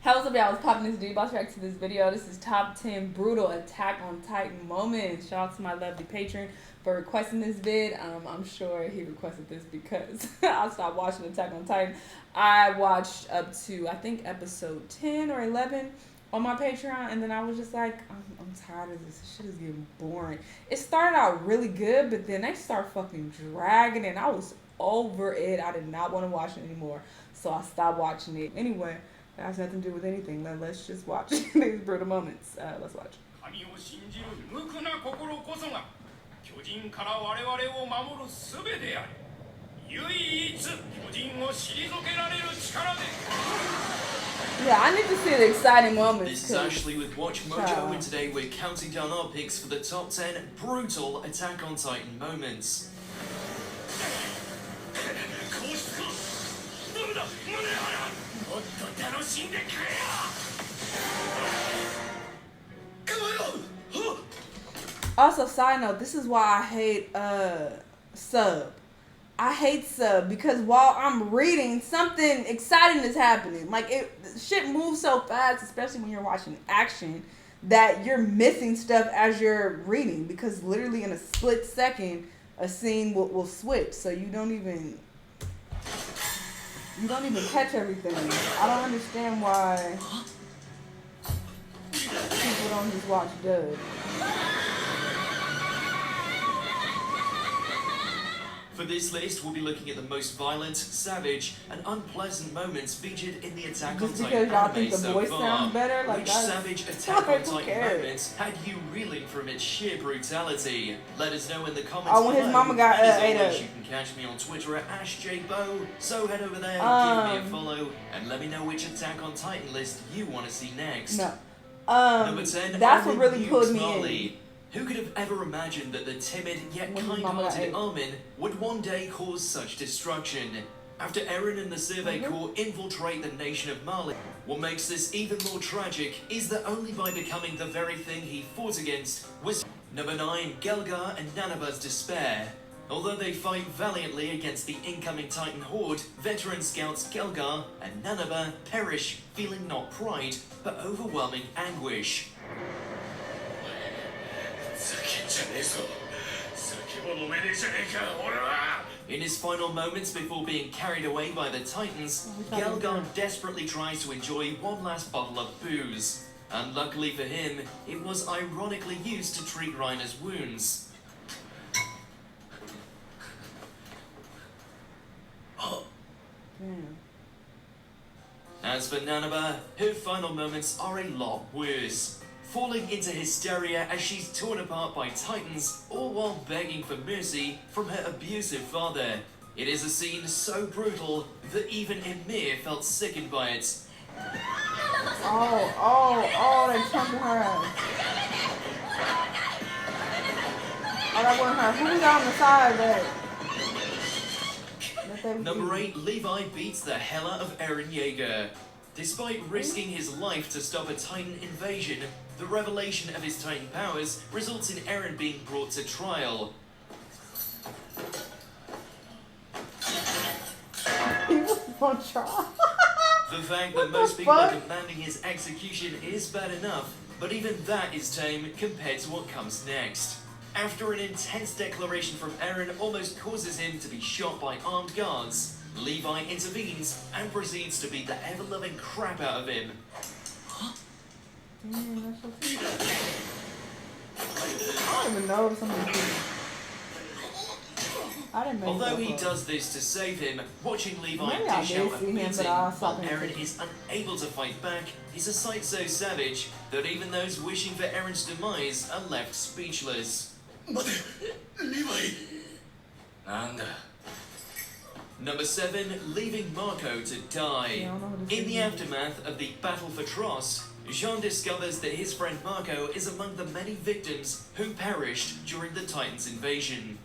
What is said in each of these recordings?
How's up, y'all? I was popping this D-Boss react to this video. This is top 10 brutal Attack on Titan moments. Shout out to my lovely patron for requesting this vid. I'm sure he requested this because I stopped watching Attack on Titan. I watched up to, I think, episode 10 or 11 on my Patreon, and then I was just like, I'm tired of this. This shit is getting boring. It started out really good, but then they start fucking dragging it, and I was over it. I did not want to watch it anymore, so I stopped watching it. Anyway, that has nothing to do with anything. Let's just watch these brutal moments. Let's watch. Yeah, I need to see the exciting moments. This is Ashley with Watch Mojo, and today we're counting down our picks for the top 10 brutal Attack on Titan moments. Also, side note, this is why I hate sub. I hate sub because while I'm reading, something exciting is happening. Like, shit moves so fast, especially when you're watching action, that you're missing stuff as you're reading, because literally in a split second a scene will switch, so you don't even catch everything. I don't understand why people don't just watch dub. For this list, we'll be looking at the most violent, savage, and unpleasant moments featured in the Attack on Titan anime so far. Which savage Attack on Titan moments had you reeling from its sheer brutality? Let us know in the comments below. When his mama got ate up. You can catch me on Twitter at AshJBo, so head over there, give me a follow, and let me know which Attack on Titan list you want to see next. No. Number 10, that's what really pulled me in. Who could have ever imagined that the timid yet kind-hearted Armin would one day cause such destruction? After Eren and the Survey Corps infiltrate the nation of Mali, what makes this even more tragic is that only by becoming the very thing he fought against was... Number 9, Gelgar and Nanaba's despair. Although they fight valiantly against the incoming Titan horde, veteran scouts Gelgar and Nanaba perish, feeling not pride, but overwhelming anguish. In his final moments before being carried away by the Titans, Gelgar desperately tries to enjoy one last bottle of booze. Unluckily for him, it was ironically used to treat Reiner's wounds. As for Nanaba, her final moments are a lot worse. Falling into hysteria as she's torn apart by Titans, all while begging for mercy from her abusive father. It is a scene so brutal that even Emir felt sickened by it. Oh, they trumped her ass. Oh, that wasn't her. Who's on the side there? Number 8, Levi beats the hell out of Eren Yeager. Despite risking his life to stop a Titan invasion, the revelation of his Titan powers results in Eren being brought to trial. He was on trial? The fact that most people are demanding his execution is bad enough, but even that is tame compared to what comes next. After an intense declaration from Eren almost causes him to be shot by armed guards, Levi intervenes and proceeds to beat the ever-loving crap out of him. I don't even know if somebody's Although he does this to save him, watching Levi dish out a beating while Eren is unable to fight back is a sight so savage that even those wishing for Eren's demise are left speechless. Levi! Number 7, leaving Marco to die. In the aftermath of the Battle for Tross, Jean discovers that his friend Marco is among the many victims who perished during the Titans' invasion.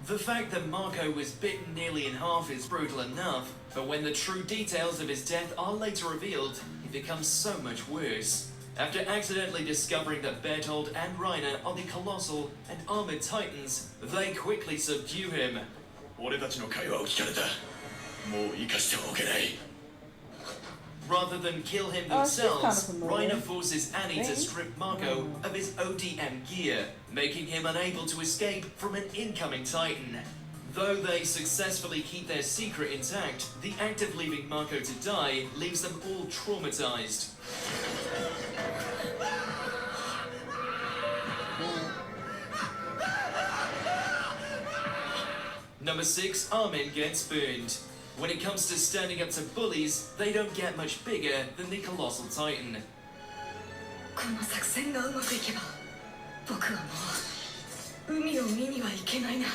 The fact that Marco was bitten nearly in half is brutal enough, but when the true details of his death are later revealed, it becomes so much worse. After accidentally discovering that Bertold and Reiner are the colossal and armored Titans, they quickly subdue him. 俺たちの会話を聞かれた。もう生かしてはおけない。 Rather than kill him themselves, Reiner forces Annie to strip Marco of his ODM gear, making him unable to escape from an incoming Titan. Though they successfully keep their secret intact, the act of leaving Marco to die leaves them all traumatized. Number 6, Armin gets burned. When it comes to standing up to bullies, they don't get much bigger than the Colossal Titan. この作戦がうまくいけば、僕はもう海を見には行けないな。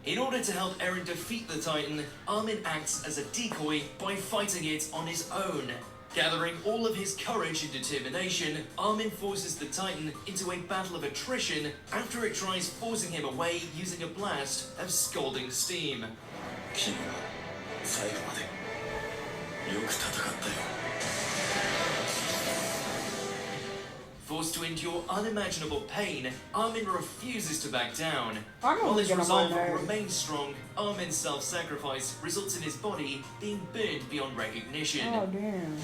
In order to help Eren defeat the Titan, Armin acts as a decoy by fighting it on his own. Gathering all of his courage and determination, Armin forces the Titan into a battle of attrition after it tries forcing him away using a blast of scalding steam. 君は最後までよく戦ったよ。 Forced to endure unimaginable pain, Armin refuses to back down. Armin While was his getting on my resolve nerves. remains strong, Armin's self-sacrifice results in his body being burned beyond recognition. Oh damn!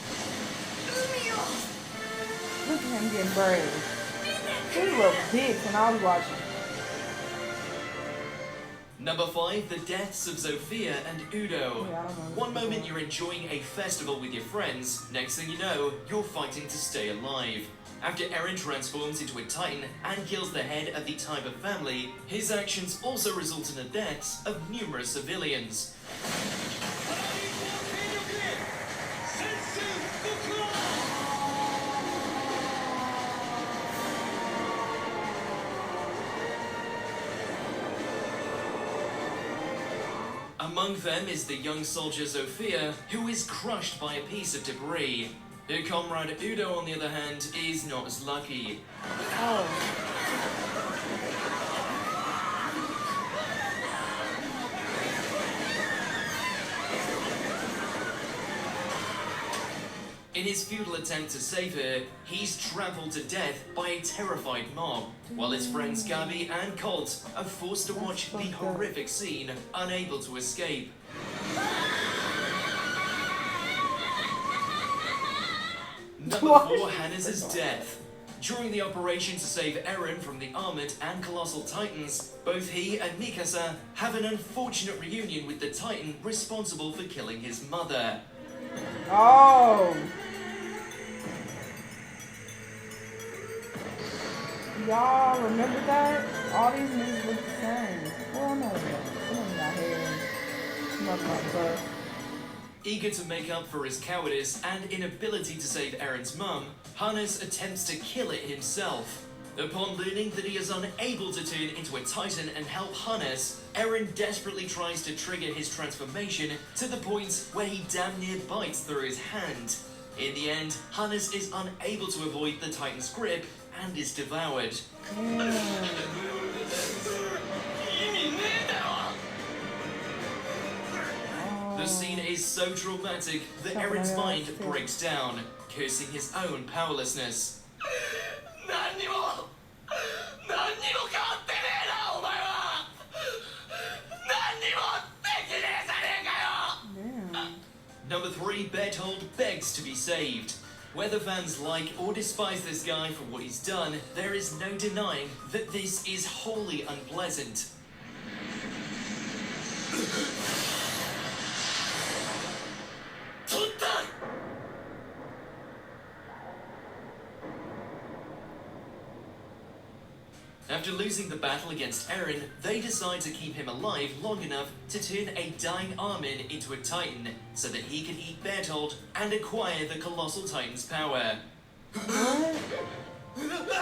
Look at him getting brave. He's a little bitch when I was watching. Number 5, the deaths of Zofia and Udo. Yeah, I don't know. One moment you're enjoying a festival with your friends, next thing you know, you're fighting to stay alive. After Eren transforms into a Titan and kills the head of the Tiber family, his actions also result in the deaths of numerous civilians. Among them is the young soldier Zofia, who is crushed by a piece of debris. Her comrade Udo, on the other hand, is not as lucky. Oh. In his futile attempt to save her, he's trampled to death by a terrified mob, while his friends Gabi and Colt are forced to watch the horrific scene, unable to escape. Number 4, Hannes' death. During the operation to save Eren from the Armored and Colossal Titans, both he and Mikasa have an unfortunate reunion with the Titan responsible for killing his mother. Oh. Y'all remember that? All these niggas look the same. Well, no, some of them got hair. Some of them got butt. Eager to make up for his cowardice and inability to save Eren's mum, Hannes attempts to kill it himself. Upon learning that he is unable to turn into a Titan and help Hannes, Eren desperately tries to trigger his transformation to the point where he damn near bites through his hand. In the end, Hannes is unable to avoid the Titan's grip and is devoured. The scene is so traumatic that Eren's mind breaks down, cursing his own powerlessness. Damn. Number 3, Berthold begs to be saved. Whether fans like or despise this guy for what he's done, there is no denying that this is wholly unpleasant. After losing the battle against Eren, they decide to keep him alive long enough to turn a dying Armin into a Titan, so that he can eat Berthold and acquire the Colossal Titan's power. What? Look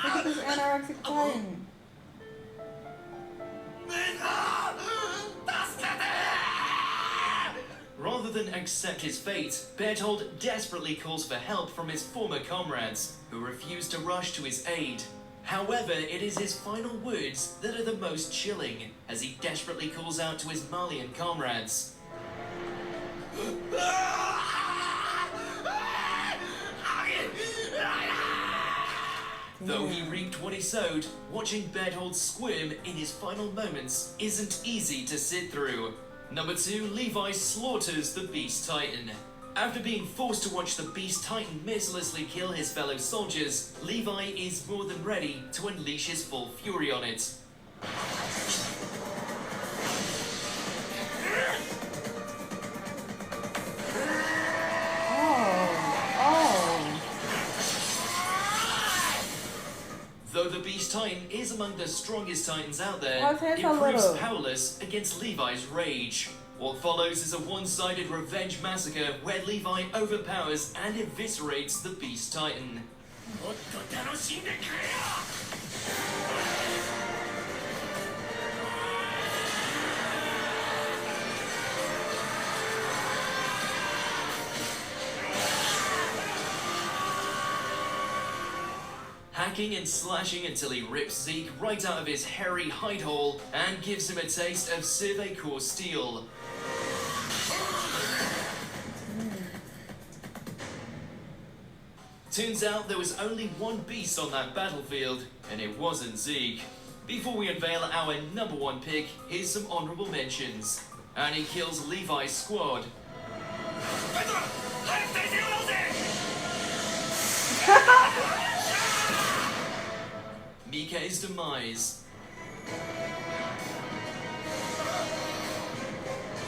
at this anorexic Titan. Rather than accept his fate, Berthold desperately calls for help from his former comrades, who refuse to rush to his aid. However, it is his final words that are the most chilling, as he desperately calls out to his Malian comrades. Though he reaped what he sowed, watching Berthold squirm in his final moments isn't easy to sit through. Number 2, Levi slaughters the Beast Titan. After being forced to watch the Beast Titan mercilessly kill his fellow soldiers, Levi is more than ready to unleash his full fury on it. Though the Beast Titan is among the strongest Titans out there, it proves powerless against Levi's rage. What follows is a one-sided revenge massacre where Levi overpowers and eviscerates the Beast Titan. Hacking and slashing until he rips Zeke right out of his hairy hide hole and gives him a taste of Survey Corps steel. Turns out there was only one beast on that battlefield, and it wasn't Zeke. Before we unveil our number 1 pick, here's some honorable mentions. Annie kills Levi's squad. Mika's demise.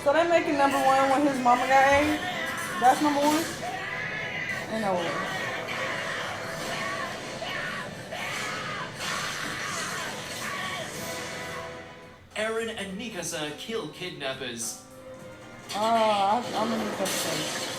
So they making number 1 when his mama got AIDS? That's number 1? Ain't no way. Eren and Mikasa kill kidnappers. Oh, I'm in this episode.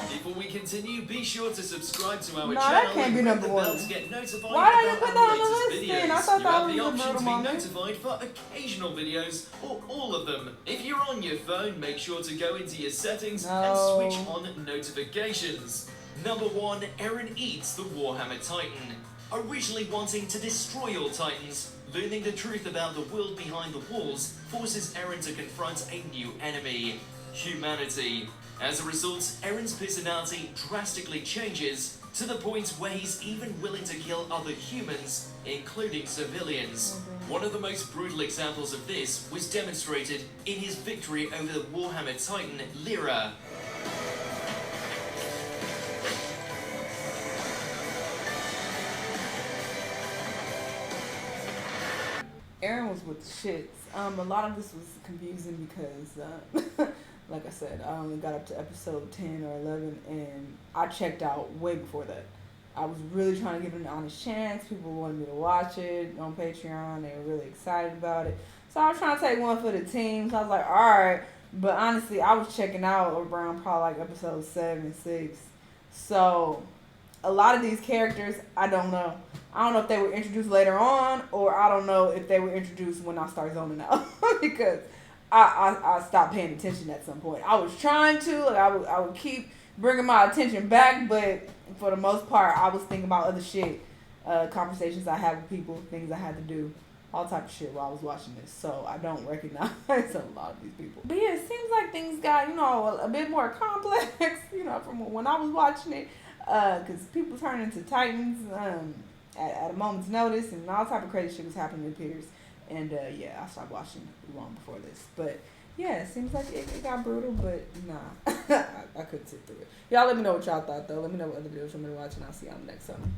Before we continue, be sure to subscribe to our channel that can't be and number the 1. bell to get notified Why don't you about put our that on the latest list videos. then? I thought You that have was the a option to brutal be moment. notified for occasional videos or all of them. If you're on your phone, make sure to go into your settings and switch on notifications. Number 1, Eren eats the Warhammer Titan. Originally wanting to destroy all Titans, learning the truth about the world behind the walls forces Eren to confront a new enemy, humanity. As a result, Eren's personality drastically changes to the point where he's even willing to kill other humans, including civilians. One of the most brutal examples of this was demonstrated in his victory over the Warhammer Titan, Lyra. Eren was with the shits. A lot of this was confusing because, like I said, I only got up to episode 10 or 11, and I checked out way before that. I was really trying to give it an honest chance. People wanted me to watch it on Patreon. They were really excited about it. So I was trying to take one for the team. So I was like, alright. But honestly, I was checking out around probably like episode 7, 6. So a lot of these characters, I don't know. I don't know if they were introduced later on, or I don't know if they were introduced when I started zoning out. Because I stopped paying attention at some point. I was trying to, like I would keep bringing my attention back, but for the most part, I was thinking about other shit, conversations I had with people, things I had to do, all type of shit while I was watching this. So I don't recognize a lot of these people. But yeah, it seems like things got, a bit more complex, from when I was watching it, because people turn into Titans at a moment's notice, and all type of crazy shit was happening in Pierce. And I stopped watching long before this. But yeah, it seems like it got brutal, but nah, I couldn't sit through it. Y'all let me know what y'all thought, though. Let me know what other videos you want me to watch, and I'll see y'all in the next one.